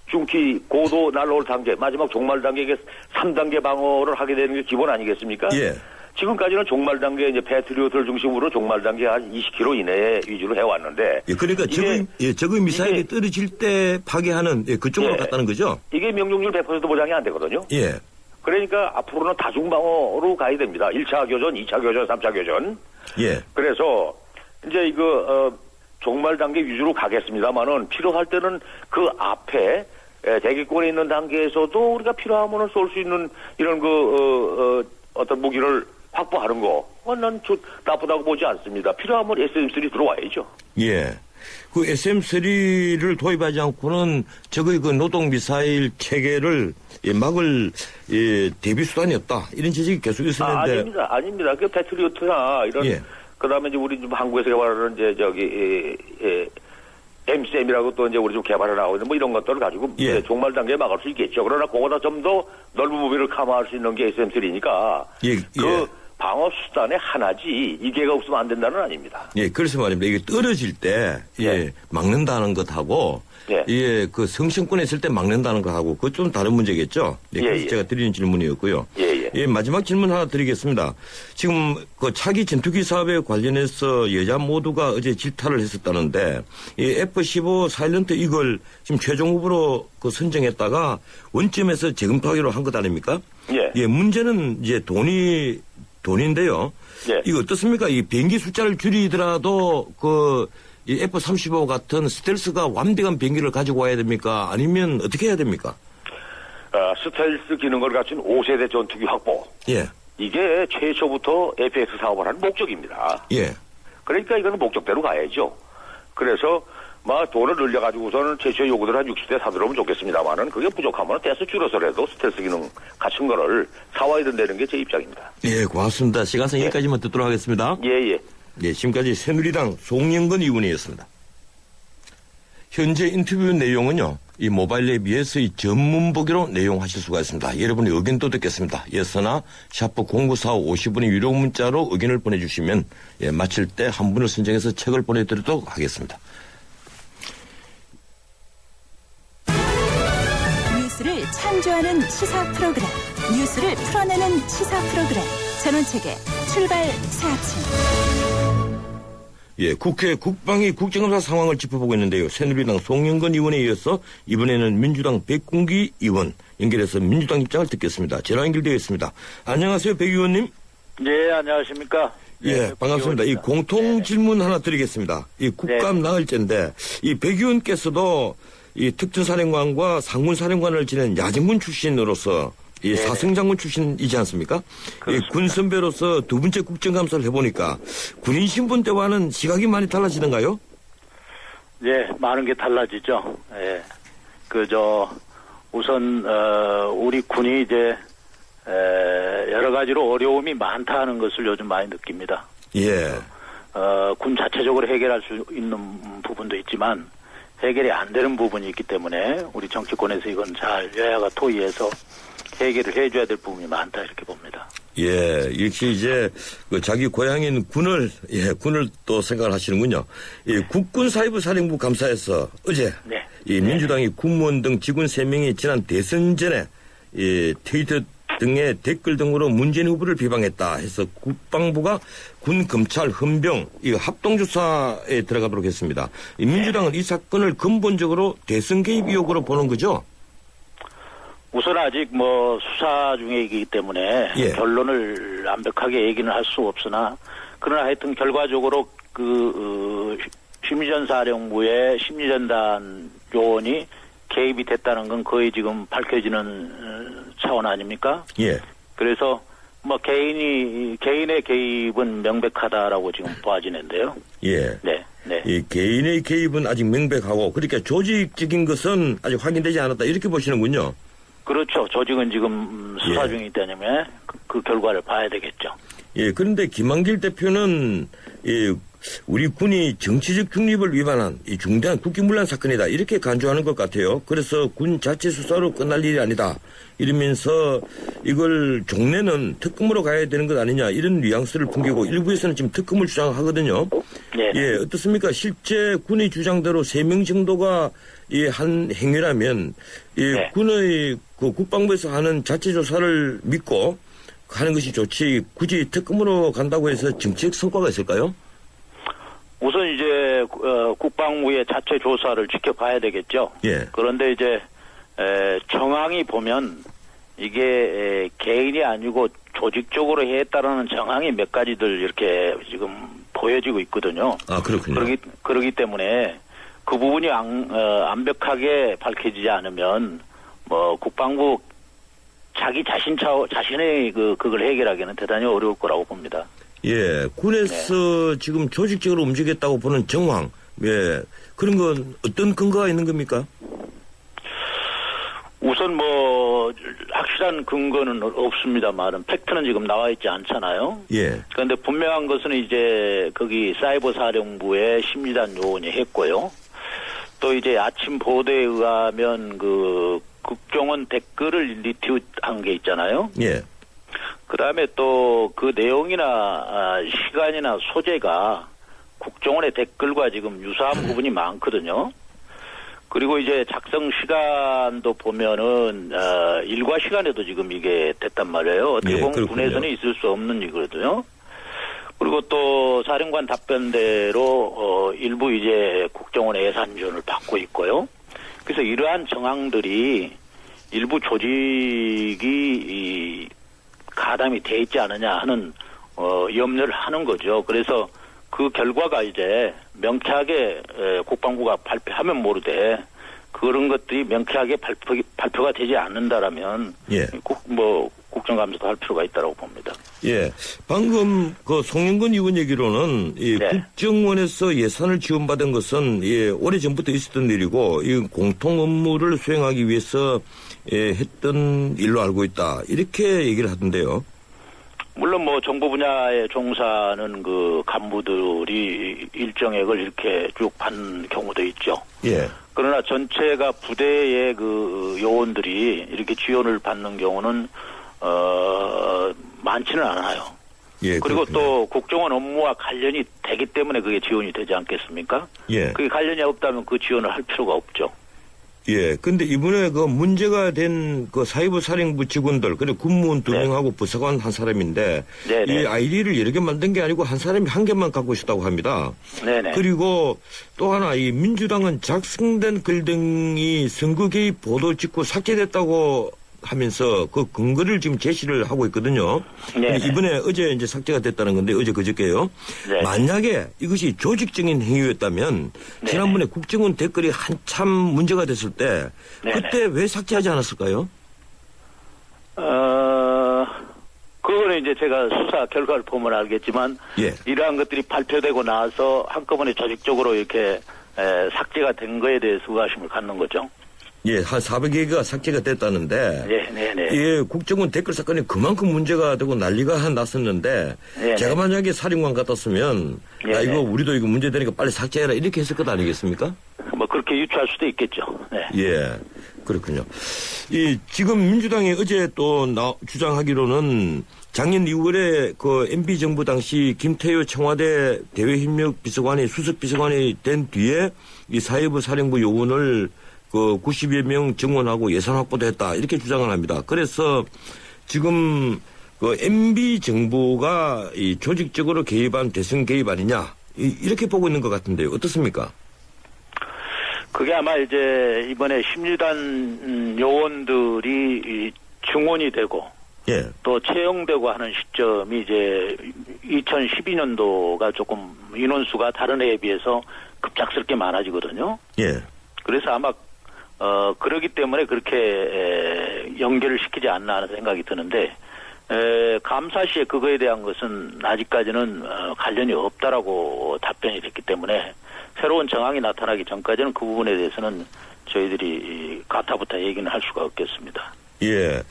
중期, 고도 날라올 단계, 마지막 종말 단계에 3단계 방어를 하게 되는 게 기본 아니겠습니까? 예. 지금까지는 종말 단계 이제 패트리어트를 중심으로 종말 단계 한 20km 이내에 위주로 해왔는데. 예, 그러니까 적의 미사일이 떨어질 때 파괴하는 그쪽으로 갔다는 거죠? 이게 명중률 100% 보장이 안 되거든요. 예. 그러니까 앞으로는 다중방어로 가야 됩니다. 1차 교전, 2차 교전, 3차 교전. 예. 그래서 이제 이거 종말 단계 위주로 가겠습니다만은 필요할 때는 그 앞에 대기권에 있는 단계에서도 우리가 필요하면은 쏠 수 있는 이런 어떤 무기를 확보하는 거, 난 나쁘다고 보지 않습니다. 필요하면 SM3 들어와야죠. 예. 그 SM3를 도입하지 않고는 적의 그 노동미사일 체계를 막을 대비 수단이 없다. 이런 지적이 계속 있었는데. 아닙니다. 그 패트리어트나 이런, 그 다음에 이제 우리 좀 한국에서 개발하는 이제 MCM이라고 또 이제 우리 좀 개발해 나오고 있는 뭐 이런 것들을 가지고 종말 단계에 막을 수 있겠죠. 그러나 그거보다 좀 더 넓은 무비를 커버할 수 있는 게 SM3니까 그 방어 수단의 하나지 이게가 없으면 안 된다는 아닙니다. 예, 그래서 말입니다. 이게 떨어질 때 막는다는 것하고 그 성신권에 있을 때 막는다는 것하고 그것 좀 다른 문제겠죠. 그래서 제가 드리는 질문이었고요. 마지막 질문 하나 드리겠습니다. 지금 그 차기 전투기 사업에 관련해서 여자 모두가 어제 질타를 했었다는데 이 F-15 사일런트 이걸 지금 최종 후보로 그 선정했다가 원점에서 재검토하기로 한 것 아닙니까? 문제는 이제 돈인데요. 이거 어떻습니까? 이 비행기 숫자를 줄이더라도 이 F-35 같은 스텔스가 완벽한 비행기를 가지고 와야 됩니까? 아니면 어떻게 해야 됩니까? 스텔스 기능을 갖춘 5세대 전투기 확보. 이게 최초부터 FX 사업을 한 목적입니다. 그러니까 이거는 목적대로 가야죠. 그래서 돈을 늘려가지고서는 최초 요구들 한 60대 사들어오면 좋겠습니다만은 그게 부족하면 대수 줄여서라도 스텔스 기능 갖춘 거를 사와야 된다는 게 제 입장입니다. 예, 고맙습니다. 시간상 여기까지만 듣도록 하겠습니다. 지금까지 새누리당 송영건 의원이었습니다. 현재 인터뷰 내용은요, 이 모바일 앱 위에서 이 전문 보기로 내용하실 수가 있습니다. 여러분의 의견도 듣겠습니다. 예서나 샤프 0945 50분의 유료 문자로 의견을 보내주시면 마칠 때 한 분을 선정해서 책을 보내드리도록 하겠습니다. 뉴스를 창조하는 시사 프로그램, 뉴스를 풀어내는 시사 프로그램, 전원책의 출발 새 아침. 국회 국방위 국정감사 상황을 짚어보고 있는데요. 새누리당 송영건 의원에 이어서 이번에는 민주당 백군기 의원 연결해서 민주당 입장을 듣겠습니다. 전화 연결되어 있습니다. 안녕하세요, 백 의원님. 네, 안녕하십니까. 반갑습니다. 이 공통 질문 하나 드리겠습니다. 이 국감 나흘째인데 이 백 의원께서도 이 특전사령관과 상군사령관을 지낸 야전군 출신으로서 이 사성장군 출신이지 않습니까? 이 군 선배로서 두 번째 국정감사를 해보니까 군인 신분 때와는 시각이 많이 달라지던가요? 많은 게 달라지죠. 우선 우리 군이 이제 여러 가지로 어려움이 많다는 것을 요즘 많이 느낍니다. 군 자체적으로 해결할 수 있는 부분도 있지만 해결이 안 되는 부분이 있기 때문에 우리 정치권에서 이건 잘 여야가 토의해서 해결을 해줘야 될 부분이 많다 이렇게 봅니다. 역시 이제 자기 고향인 군을 또 생각을 하시는군요. 국군 사이부 사령부 감사에서 어제 이 민주당이 군무원 등 직원 3명이 지난 대선 전에 트위터 등의 댓글 등으로 문재인 후보를 비방했다 해서 국방부가 군 검찰 헌병 합동조사에 들어가도록 했습니다. 민주당은 이 사건을 근본적으로 대선 개입 의혹으로 보는 거죠? 우선 아직 수사 중이기 때문에 결론을 완벽하게 얘기는 할 수 없으나 그러나 하여튼 결과적으로 심리전 사령부의 심리전단 요원이 개입이 됐다는 건 거의 지금 밝혀지는 차원 아닙니까? 예. 그래서 뭐 개인의 개입은 명백하다라고 지금 봐지는데요. 예. 네. 이 개인의 개입은 아직 명백하고 그러니까 조직적인 것은 아직 확인되지 않았다 이렇게 보시는군요. 그렇죠. 조직은 지금 수사 중이기 때문에 그 결과를 봐야 되겠죠. 예. 그런데 김한길 대표는 우리 군이 정치적 중립을 위반한 이 중대한 국기문란 사건이다 이렇게 간주하는 것 같아요. 그래서 군 자체 수사로 끝날 일이 아니다 이러면서 이걸 종래는 특검으로 가야 되는 것 아니냐 이런 뉘앙스를 풍기고 일부에서는 지금 특검을 주장하거든요. 네. 예, 어떻습니까? 실제 군의 주장대로 3명 정도가 한 행위라면 군의 그 국방부에서 하는 자체 조사를 믿고 하는 것이 좋지 굳이 특검으로 간다고 해서 정치적 성과가 있을까요? 우선 이제 국방부의 자체 조사를 지켜봐야 되겠죠. 예. 그런데 이제 정황이 보면 이게 개인이 아니고 조직적으로 했다라는 정황이 몇 가지들 이렇게 지금 보여지고 있거든요. 아, 그렇군요. 그러기 때문에 그 부분이 완벽하게 밝혀지지 않으면 뭐 국방부 자신의 그걸 해결하기는 대단히 어려울 거라고 봅니다. 예, 군에서 지금 조직적으로 움직였다고 보는 정황, 그런 건 어떤 근거가 있는 겁니까? 우선 뭐 확실한 근거는 없습니다만은 팩트는 지금 나와 있지 않잖아요. 예. 그런데 분명한 것은 이제 거기 사이버 사령부의 심리단 요원이 했고요. 또 이제 아침 보도에 의하면 그 국정원 댓글을 리트윗한 게 있잖아요. 예. 그 다음에 또 그 내용이나 시간이나 소재가 국정원의 댓글과 지금 유사한 부분이 많거든요. 그리고 이제 작성 시간도 보면은 일과 시간에도 지금 이게 됐단 말이에요. 어떻게 보면 군에서는 있을 수 없는 일이거든요. 그리고 또 사령관 답변대로 일부 이제 국정원의 예산 지원을 받고 있고요. 그래서 이러한 정황들이 일부 조직이 가담이 돼 있지 않느냐 하는 염려를 하는 거죠. 그래서 그 결과가 이제 명쾌하게 국방부가 발표하면 모르되 그런 것들이 명쾌하게 발표가 되지 않는다라면 국정감사도 할 필요가 있다고 봅니다. 예, 방금 그 송영근 의원 얘기로는 국정원에서 예산을 지원받은 것은 오래 전부터 있었던 일이고 이 공통 업무를 수행하기 위해서 했던 일로 알고 있다 이렇게 얘기를 하던데요. 물론 뭐 정보 분야에 종사하는 그 간부들이 일정액을 이렇게 쭉 받는 경우도 있죠. 예. 그러나 전체가 부대의 그 요원들이 이렇게 지원을 받는 경우는 많지는 않아요. 예. 그리고 그렇군요. 또 국정원 업무와 관련이 되기 때문에 그게 지원이 되지 않겠습니까? 예. 그게 관련이 없다면 그 지원을 할 필요가 없죠. 예, 근데 이번에 그 문제가 된 그 사이버 사령부 직원들, 그리고 군무원 2명하고 부사관 한 사람인데, 이 아이디를 여러 개 만든 게 아니고 한 사람이 한 개만 갖고 있었다고 합니다. 네네. 그리고 또 하나, 이 민주당은 작성된 글 등이 선거 개입 보도 직후 삭제됐다고 하면서 그 근거를 지금 제시를 하고 있거든요. 이번에 어제 이제 삭제가 됐다는 건데 어제 그저께요. 만약에 이것이 조직적인 행위였다면 지난번에 국정원 댓글이 한참 문제가 됐을 때 그때 왜 삭제하지 않았을까요? 그거는 이제 제가 수사 결과를 보면 알겠지만 이러한 것들이 발표되고 나서 한꺼번에 조직적으로 이렇게 삭제가 된 거에 대해서 의아심을 갖는 거죠. 예, 한 400개가 삭제가 됐다는데, 예, 국정원 댓글 사건이 그만큼 문제가 되고 난리가 났었는데, 제가 만약에 사령관 같았으면, 야, 이거 우리도 이거 문제되니까 빨리 삭제해라 이렇게 했을 것 아니겠습니까? 뭐 그렇게 유추할 수도 있겠죠. 네. 예, 그렇군요. 지금 민주당이 어제 또 주장하기로는 작년 2월에 그 MB 정부 당시 김태효 청와대 대외협력 비서관이 수석 비서관이 된 뒤에 이 사회부 사령부 요원을 그 90여 명 증원하고 예산 확보도 했다 이렇게 주장을 합니다. 그래서 지금 그 MB 정부가 이 조직적으로 개입한 대선 개입 아니냐 이렇게 보고 있는 것 같은데요. 어떻습니까? 그게 아마 이제 이번에 심리단 요원들이 증원이 되고 또 채용되고 하는 시점이 이제 2012년도가 조금 인원수가 다른 해에 비해서 급작스럽게 많아지거든요. 그래서 아마 그러기 때문에 그렇게 연결을 시키지 않나 하는 생각이 드는데, 감사 시에 그거에 대한 것은 아직까지는 관련이 없다라고 답변이 됐기 때문에 새로운 정황이 나타나기 전까지는 그 부분에 대해서는 저희들이 가타부타 얘기는 할 수가 없겠습니다. 예.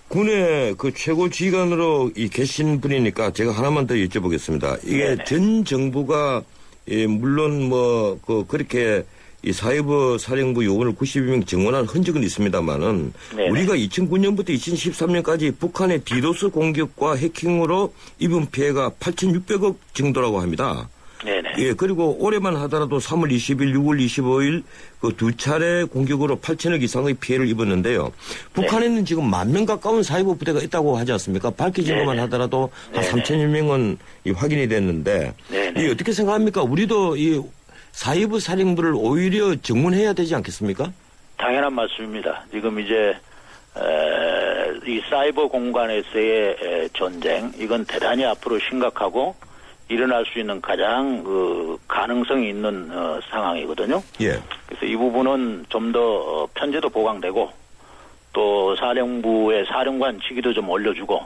군의 그 최고 지휘관으로 계신 분이니까 제가 하나만 더 여쭤보겠습니다. 이게 네네. 전 정부가 물론 그렇게 이 사이버 사령부 요원을 90명 증원한 흔적은 있습니다만은 우리가 2009년부터 2013년까지 북한의 디도스 공격과 해킹으로 입은 피해가 8,600억 정도라고 합니다. 네네. 예, 그리고 올해만 하더라도 3월 20일, 6월 25일 그 두 차례 공격으로 8천억 이상의 피해를 입었는데요. 북한에는 지금 10,000명 가까운 사이버 부대가 있다고 하지 않습니까? 밝혀진 것만 하더라도 한 3천여 명은 확인이 됐는데 이 어떻게 생각합니까? 우리도 이 사이버 사령부를 오히려 증문해야 되지 않겠습니까? 당연한 말씀입니다. 지금 이제 이 사이버 공간에서의 전쟁, 이건 대단히 앞으로 심각하고 일어날 수 있는 가장 가능성이 있는 상황이거든요. 예. 그래서 이 부분은 좀 더 편제도 보강되고 또 사령부의 사령관 직위도 좀 올려주고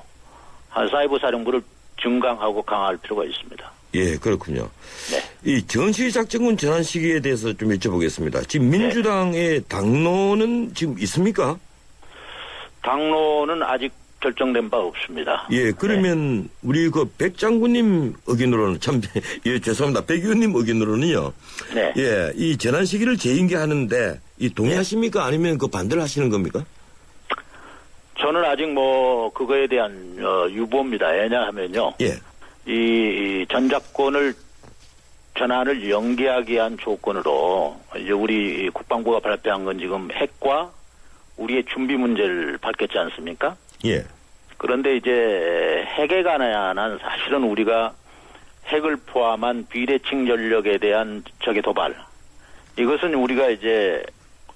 사이버 사령부를 증강하고 강화할 필요가 있습니다. 예, 그렇군요. 네. 이 전시작전군 전환 시기에 대해서 좀 여쭤보겠습니다. 지금 민주당의 당론은 지금 있습니까? 당론은 아직 결정된 바 없습니다. 예, 그러면 우리 백 장군님 의견으로는 죄송합니다. 백 의원님 의견으로는요. 네. 예, 이 전환 시기를 재임기하는데 이 동의하십니까? 아니면 반대를 하시는 겁니까? 저는 아직 그거에 대한 유보입니다. 왜냐하면요. 예. 이 전작권을 전환을 연기하기 위한 조건으로 이제 우리 국방부가 발표한 건 지금 핵과 우리의 준비 문제를 밝혔지 않습니까? 예. 그런데 이제 핵에 관한 사실은 우리가 핵을 포함한 비대칭 전력에 대한 적의 도발, 이것은 우리가 이제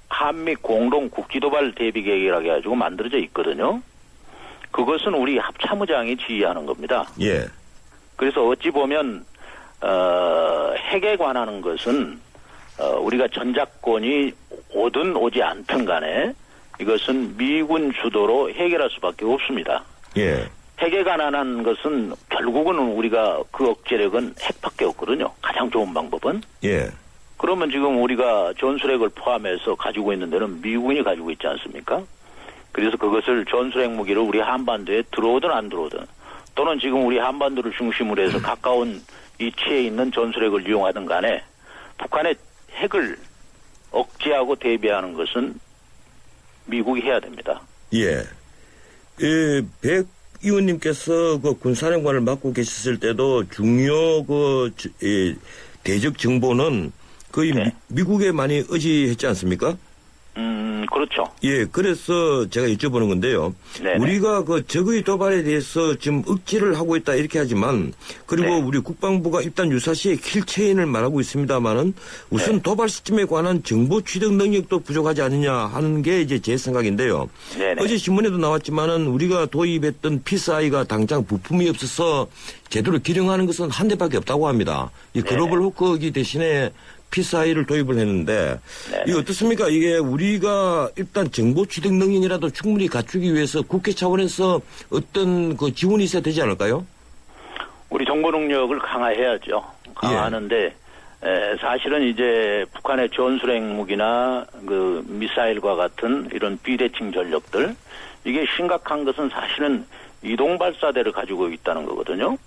한미 공동 국지도발 대비 계획이라고 해가지고 만들어져 있거든요. 그것은 우리 합참의장이 지휘하는 겁니다. 예. 그래서 어찌 보면 핵에 관한 것은 우리가 전작권이 오든 오지 않든 간에 이것은 미군 주도로 해결할 수밖에 없습니다. 예. 핵에 관한 것은 결국은 우리가 그 억제력은 핵밖에 없거든요. 가장 좋은 방법은. 예. 그러면 지금 우리가 전술핵을 포함해서 가지고 있는 데는 미군이 가지고 있지 않습니까? 그래서 그것을 전술핵 무기를 우리 한반도에 들어오든 안 들어오든 또는 지금 우리 한반도를 중심으로 해서 가까운 이치에 있는 전술핵을 이용하든 간에 북한의 핵을 억제하고 대비하는 것은 미국이 해야 됩니다. 예. 백 의원님께서 군사령관을 맡고 계셨을 때도 중요 대적 정보는 거의 미국에 많이 의지했지 않습니까? 그렇죠. 예, 그래서 제가 여쭤보는 건데요. 네네. 우리가 적의 도발에 대해서 지금 억지를 하고 있다 이렇게 하지만 그리고 우리 국방부가 일단 유사시에 킬체인을 말하고 있습니다만은 우선 도발 시점에 관한 정보 취득 능력도 부족하지 않느냐 하는 게 이제 제 생각인데요. 네네. 어제 신문에도 나왔지만은 우리가 도입했던 피스아이가 당장 부품이 없어서 제대로 기능하는 것은 한 대밖에 없다고 합니다. 이 글로벌 호크기 대신에 피스아이를 도입을 했는데 이게 어떻습니까? 이게 우리가 일단 정보 취득 능력이라도 충분히 갖추기 위해서 국회 차원에서 어떤 지원이 있어야 되지 않을까요? 우리 정보 능력을 강화해야죠. 강화하는데 사실은 이제 북한의 전술핵 무기나 미사일과 같은 이런 비대칭 전력들, 이게 심각한 것은 사실은 이동 발사대를 가지고 있다는 거거든요.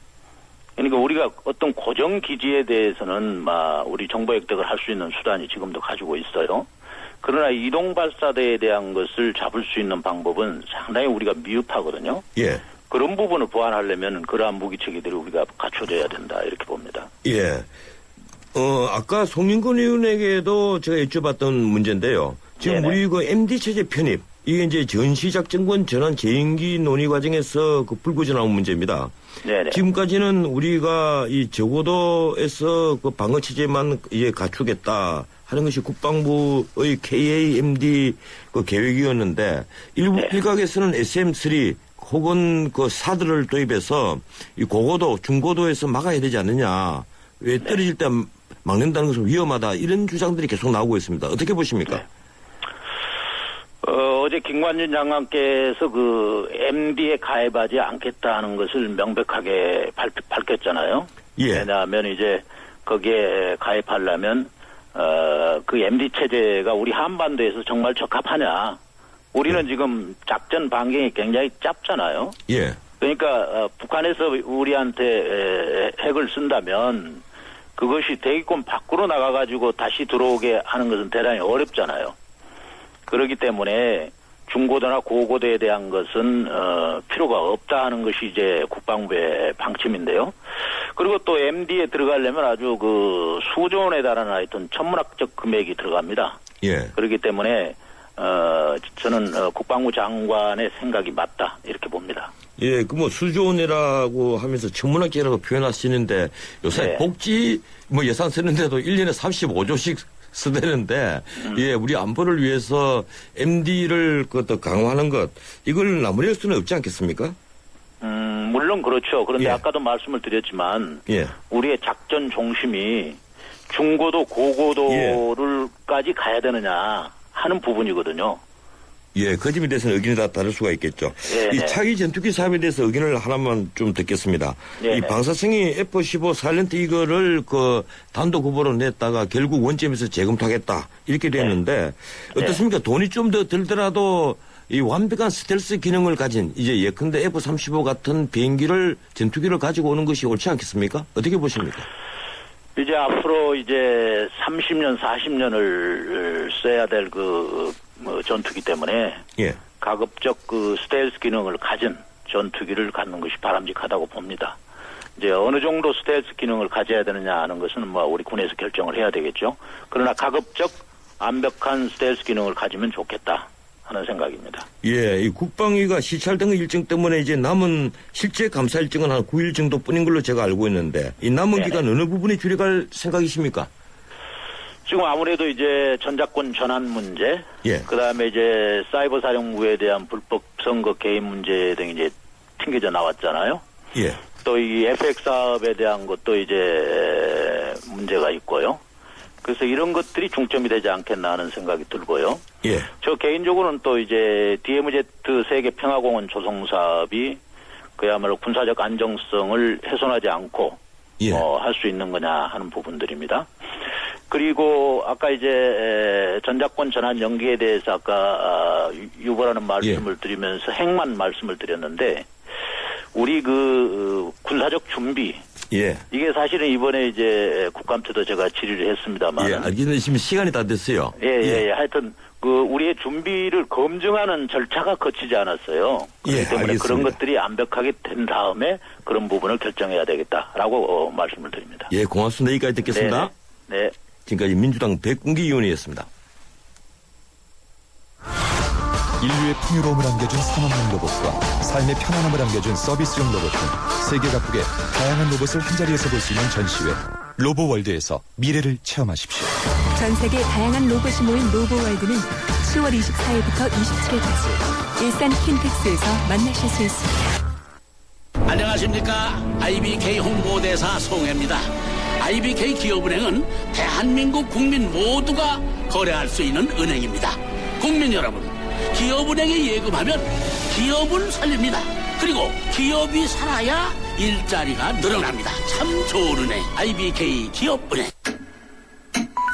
그러니까 우리가 어떤 고정 기지에 대해서는 우리 정보 획득을 할 수 있는 수단이 지금도 가지고 있어요. 그러나 이동 발사대에 대한 것을 잡을 수 있는 방법은 상당히 우리가 미흡하거든요. 예. 그런 부분을 보완하려면 그러한 무기 체계들이 우리가 갖춰져야 된다 이렇게 봅니다. 예. 아까 송민근 의원에게도 제가 여쭤봤던 문제인데요. 지금 우리 MD 체제 편입, 이게 이제 전시작전권 전환 재임기 논의 과정에서 불거져 나온 문제입니다. 네네. 지금까지는 우리가 이 저고도에서 방어 체제만 갖추겠다 하는 것이 국방부의 KAMD 계획이었는데 일각에서는 SM3 혹은 사드를 도입해서 이 고고도, 중고도에서 막아야 되지 않느냐. 왜 떨어질 때 막는다는 것은 위험하다. 이런 주장들이 계속 나오고 있습니다. 어떻게 보십니까? 어제 김관준 장관께서 그 MD에 가입하지 않겠다는 것을 명백하게 밝혔잖아요. 예. 왜냐하면 이제 거기에 가입하려면 그 MD 체제가 우리 한반도에서 정말 적합하냐. 우리는 지금 작전 반경이 굉장히 짧잖아요. 예. 그러니까 북한에서 우리한테 핵을 쓴다면 그것이 대기권 밖으로 나가가지고 다시 들어오게 하는 것은 대단히 어렵잖아요. 그렇기 때문에 중고도나 고고도에 대한 것은 필요가 없다 하는 것이 이제 국방부의 방침인데요. 그리고 또 MD에 들어가려면 아주 그 수조 원에 달하는 하여튼 천문학적 금액이 들어갑니다. 예. 그렇기 때문에 저는 국방부 장관의 생각이 맞다 이렇게 봅니다. 예, 그 뭐 수조원이라고 하면서 천문학계라고 표현하시는데 요새 네. 복지 뭐 예산 쓰는데도 1년에 35조씩 쓰대는데 예, 우리 안보를 위해서 MD를 그것도 강화하는 것 이걸 나무랄 수는 없지 않겠습니까? 물론 그렇죠. 그런데 예. 아까도 말씀을 드렸지만 예. 우리의 작전 중심이 중고도 고고도를까지 가야 되느냐 하는 부분이거든요. 예, 그 점에 대해서는 의견이 다 다를 수가 있겠죠. 예, 이 네. 차기 전투기 사업에 대해서 의견을 하나만 좀 듣겠습니다. 예, 이 네. 방사성이 F-15 사일런트 이거를 그 단독 후보로 냈다가 결국 원점에서 재검토하겠다 이렇게 됐는데 어떻습니까? 돈이 좀 더 들더라도 이 완벽한 스텔스 기능을 가진 이제 예컨대 F-35 같은 비행기를 전투기를 가지고 오는 것이 옳지 않겠습니까? 어떻게 보십니까? 이제 앞으로 이제 30년, 40년을 써야 될 전투기 때문에 예. 가급적 그 스텔스 기능을 가진 전투기를 갖는 것이 바람직하다고 봅니다. 이제 어느 정도 스텔스 기능을 가져야 되느냐 하는 것은 뭐 우리 군에서 결정을 해야 되겠죠. 그러나 가급적 완벽한 스텔스 기능을 가지면 좋겠다 하는 생각입니다. 예, 이 국방위가 시찰 등의 일정 때문에 이제 남은 실제 감사 일정은 한 9일 정도뿐인 걸로 제가 알고 있는데 이 남은 네네. 기간 어느 부분이 줄여갈 생각이십니까? 지금 아무래도 이제 전작권 전환 문제, 예. 그다음에 이제 사이버 사령부에 대한 불법 선거 개입 문제 등이 이제 튕겨져 나왔잖아요. 예. 또 이 FX 사업에 대한 것도 이제 문제가 있고요. 그래서 이런 것들이 중점이 되지 않겠나 하는 생각이 들고요. 예. 저 개인적으로는 또 이제 DMZ 세계 평화공원 조성 사업이 그야말로 군사적 안정성을 훼손하지 않고 할 수 있는 거냐 하는 부분들입니다. 그리고 아까 이제 전작권 전환 연기에 대해서 아까 유보라는 말씀을 드리면서 핵만 말씀을 드렸는데 우리 그 군사적 준비 예. 이게 사실은 이번에 이제 국감때도 제가 질의를 했습니다만 예, 알기는 지금 시간이 다 됐어요. 예. 하여튼 그 우리의 준비를 검증하는 절차가 거치지 않았어요. 그렇기 예, 때문에 알겠습니다. 그런 것들이 완벽하게 된 다음에 그런 부분을 결정해야 되겠다라고 말씀을 드립니다. 예, 고맙습니다. 여기까지 듣겠습니다. 네. 지금까지 민주당 백군기 의원이었습니다. 인류의 풍요로움을 안겨준 산업용 로봇과 삶의 편안함을 안겨준 서비스용 로봇 등 세계 각국의 다양한 로봇을 한자리에서 볼 수 있는 전시회 로보월드에서 미래를 체험하십시오. 전 세계 다양한 로봇이 모인 로보월드는 10월 24일부터 27일까지 일산 킨텍스에서 만나실 수 있습니다. 안녕하십니까. IBK 홍보대사 송혜입니다. IBK 기업은행은 대한민국 국민 모두가 거래할 수 있는 은행입니다. 국민 여러분, 기업은행에 예금하면 기업은 살립니다. 그리고 기업이 살아야 일자리가 늘어납니다. 참 좋은 은행, IBK 기업은행.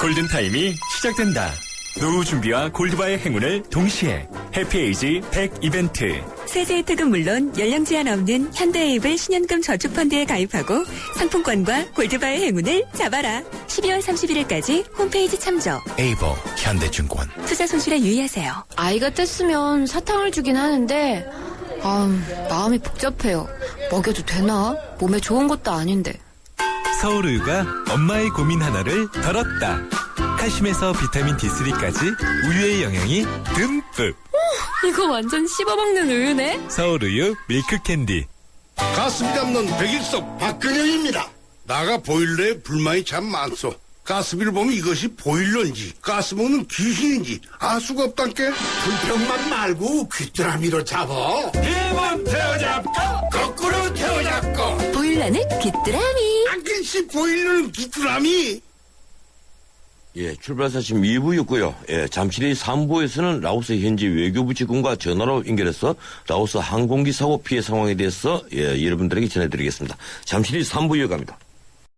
골든타임이 시작된다. 노후 준비와 골드바의 행운을 동시에 해피에이지 100 이벤트. 세제 혜택은 물론 연령 제한 없는 현대에이블 신연금 저축펀드에 가입하고 상품권과 골드바의 행운을 잡아라. 12월 31일까지 홈페이지 참조. 에이버 현대증권. 투자 손실에 유의하세요. 아이가 뗐으면 사탕을 주긴 하는데 마음이 복잡해요. 먹여도 되나? 몸에 좋은 것도 아닌데. 서울우유가 엄마의 고민 하나를 덜었다. 칼슘에서 비타민 D3까지 우유의 영양이 듬뿍. 이거 완전 씹어먹는 우유네? 서울우유 밀크캔디. 가스비 잡는 백일섭 박근영입니다. 나가 보일러에 불만이 참 많소. 가스비를 보면 이것이 보일러인지 가스 먹는 귀신인지 알 수가 없단께. 불평만 말고 귀뚜라미로 잡어. 힘은 태워잡고 거꾸로 태워잡고. 보일러는 귀뚜라미. 안글씨 보일러는 귀뚜라미. 예, 출발 사심 2부였고요. 예, 잠시 뒤 3부에서는 라오스 현지 외교부 직원과 전화로 연결해서 라오스 항공기 사고 피해 상황에 대해서 여러분들에게 전해드리겠습니다. 잠시 뒤 3부 이어갑니다.